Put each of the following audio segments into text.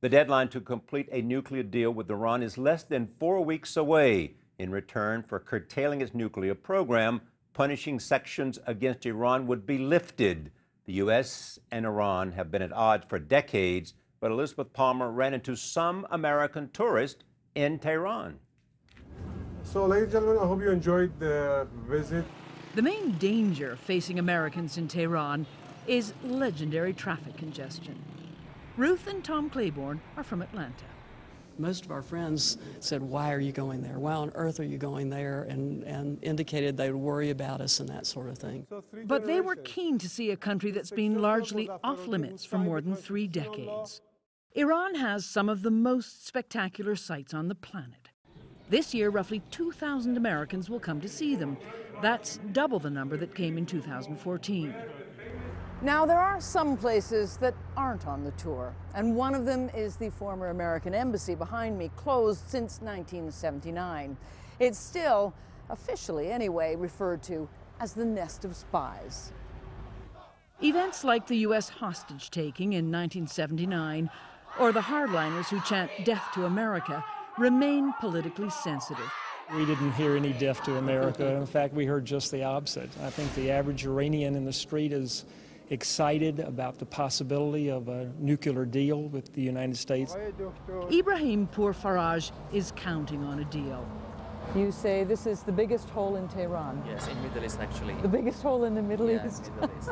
The deadline to complete a nuclear deal with Iran is less than 4 weeks away. In return for curtailing its nuclear program, punishing sanctions against Iran would be lifted. The U.S. and Iran have been at odds for decades, but Elizabeth Palmer ran into some American tourists in Tehran. So, ladies and gentlemen, I hope you enjoyed the visit. The main danger facing Americans in Tehran is legendary traffic congestion. Ruth and Tom Claiborne are from Atlanta. Most of our friends said, "Why are you going there? Why on earth are you going there?" and indicated they would worry about us and that sort of thing. But they were keen to see a country that's been largely off limits for more than 3 decades. Iran has some of the most spectacular sights on the planet. This year, roughly 2,000 Americans will come to see them. That's double the number that came in 2014. Now, there are some places that aren't on the tour, and one of them is the former American embassy behind me, closed since 1979. It's still, officially anyway, referred to as the nest of spies. Events like the U.S. hostage-taking in 1979 or the hardliners who chant "Death to America" remain politically sensitive. We didn't hear any death to America. In fact, we heard just the opposite. I think the average Iranian in the street is excited about the possibility of a nuclear deal with the United States. Ibrahim Pour Faraj is counting on a deal. You say this is the biggest hole in Tehran. Yes, in Middle East, actually. The biggest hole in the Middle East. Middle East.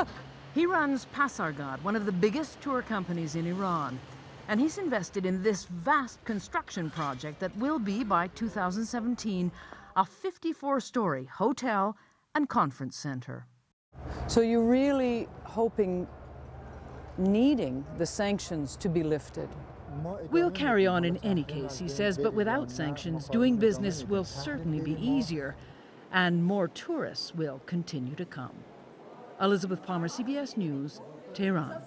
He runs Pasargad, one of the biggest tour companies in Iran. And he's invested in this vast construction project that will be, by 2017, a 54-story hotel and conference center. So you're really hoping, needing the sanctions to be lifted? We'll carry on in any case, he says, but without sanctions, doing business will certainly be easier, and more tourists will continue to come. Elizabeth Palmer, CBS News, Tehran.